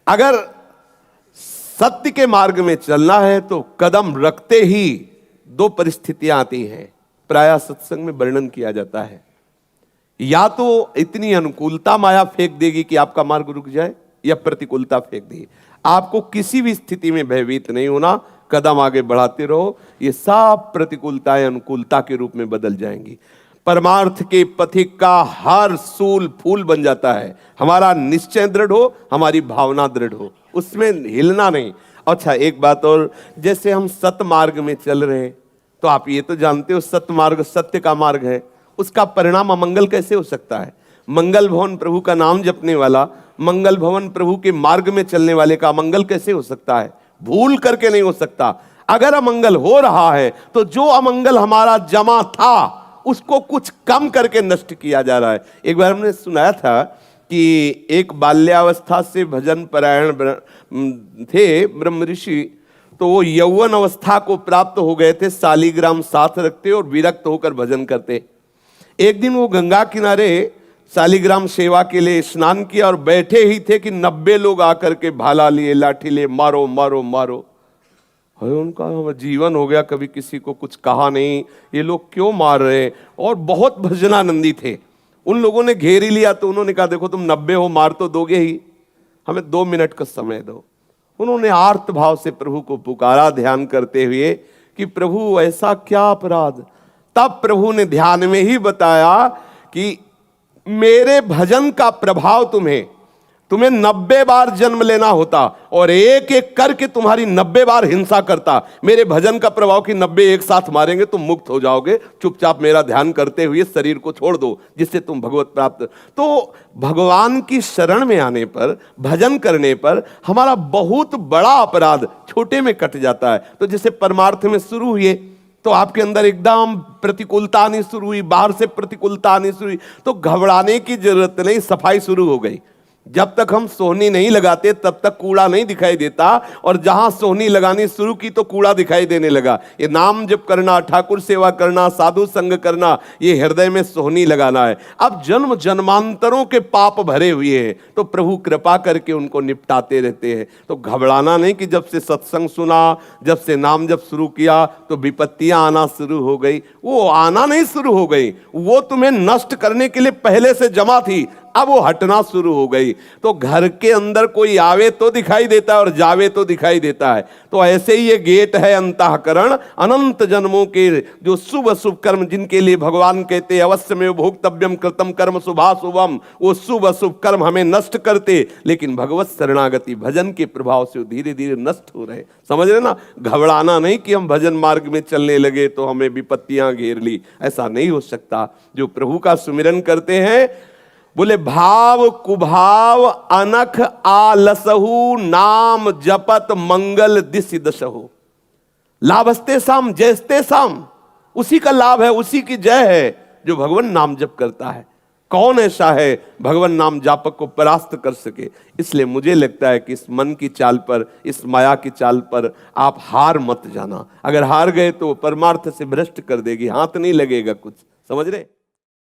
अगर सत्य के मार्ग में चलना है तो कदम रखते ही दो परिस्थितियां आती हैं, प्रायः सत्संग में वर्णन किया जाता है। या तो इतनी अनुकूलता माया फेंक देगी कि आपका मार्ग रुक जाए, या प्रतिकूलता फेंक देगी। आपको किसी भी स्थिति में भयभीत नहीं होना, कदम आगे बढ़ाते रहो, ये सब प्रतिकूलताएं अनुकूलता के रूप में बदल जाएंगी। परमार्थ के पथिक का हर सूल फूल बन जाता है। हमारा निश्चय दृढ़ हो, हमारी भावना दृढ़ हो, उसमें हिलना नहीं। अच्छा, एक बात और, जैसे हम सत्य मार्ग में चल रहे हैं तो आप ये तो जानते हो सत्य मार्ग सत्य का मार्ग है, उसका परिणाम अमंगल कैसे हो सकता है? मंगल भवन प्रभु का नाम जपने वाला, मंगल भवन प्रभु के मार्ग में चलने वाले का अमंगल कैसे हो सकता है? भूल करके नहीं हो सकता। अगर अमंगल हो रहा है तो जो अमंगल हमारा जमा था उसको कुछ कम करके नष्ट किया जा रहा है। एक बार हमने सुनाया था कि एक बाल्यावस्था से भजन परायण थे ब्रह्म ऋषि, तो वो यौवन अवस्था को प्राप्त हो गए थे, शालिग्राम साथ रखते और विरक्त होकर भजन करते। एक दिन वो गंगा किनारे शालिग्राम सेवा के लिए स्नान किया और बैठे ही थे कि 90 लोग आकर के भाला लिए, लाठी लिए, मारो मारो मारो। उनका जीवन हो गया, कभी किसी को कुछ कहा नहीं, ये लोग क्यों मार रहे हैं? और बहुत भजनानंदी थे। उन लोगों ने घेर ही लिया तो उन्होंने कहा देखो तुम 90 हो, मार तो दोगे ही, हमें 2 मिनट का समय दो। उन्होंने आर्त भाव से प्रभु को पुकारा, ध्यान करते हुए कि प्रभु ऐसा क्या अपराध। तब प्रभु ने ध्यान में ही बताया कि मेरे भजन का प्रभाव तुम्हें 90 बार जन्म लेना होता और एक एक करके तुम्हारी 90 बार हिंसा करता। मेरे भजन का प्रभाव कि 90 एक साथ मारेंगे तुम मुक्त हो जाओगे, चुपचाप मेरा ध्यान करते हुए शरीर को छोड़ दो, जिससे तुम भगवत प्राप्त। तो भगवान की शरण में आने पर, भजन करने पर हमारा बहुत बड़ा अपराध छोटे में कट जाता है। तो जैसे परमार्थ में शुरू हुए तो आपके अंदर एकदम प्रतिकूलता आनी शुरू हुई, बाहर से प्रतिकूलता आनी शुरू हुई, तो घबराने की जरूरत नहीं, सफाई शुरू हो गई। जब तक हम सोहनी नहीं लगाते तब तक कूड़ा नहीं दिखाई देता, और जहां सोहनी लगानी शुरू की तो कूड़ा दिखाई देने लगा। ये नाम जप करना, ठाकुर सेवा करना, साधु संग करना, ये हृदय में सोहनी लगाना है। अब जन्म जन्मांतरों के पाप भरे हुए हैं तो प्रभु कृपा करके उनको निपटाते रहते हैं। तो घबराना नहीं कि जब से सत्संग सुना, जब से नाम जप शुरू किया तो विपत्तियां आना शुरू हो गई। वो आना नहीं शुरू हो गई, वो तुम्हें नष्ट करने के लिए पहले से जमा थी, अब वो हटना शुरू हो गई। तो घर के अंदर कोई आवे तो दिखाई देता है और जावे तो दिखाई देता है। तो ऐसे ही ये गेट है अंतःकरण, अनंत जन्मों के जो शुभ अशुभ कर्म, जिनके लिए भगवान कहते हैं अवश्य में भोक्तव्यम कृतम कर्म शुभाशुभम, वो शुभ अशुभ कर्म हमें नष्ट करते, लेकिन भगवत शरणागति भजन के प्रभाव से धीरे धीरे नष्ट हो रहे। समझ रहे ना? घबराना नहीं कि हम भजन मार्ग में चलने लगे तो हमें विपत्तियां घेर ली, ऐसा नहीं हो सकता। जो प्रभु का सुमिरन करते हैं, बोले भाव कुभाव अनख आलसहु, नाम जपत मंगल दिशि दशहु। लाभस्ते साम जयस्ते साम, उसी का लाभ है, उसी की जय है जो भगवान नाम जप करता है। कौन ऐसा है भगवान नाम जापक को परास्त कर सके? इसलिए मुझे लगता है कि इस मन की चाल पर, इस माया की चाल पर आप हार मत जाना। अगर हार गए तो परमार्थ से भ्रष्ट कर देगी, हाथ नहीं लगेगा कुछ। समझ रहे?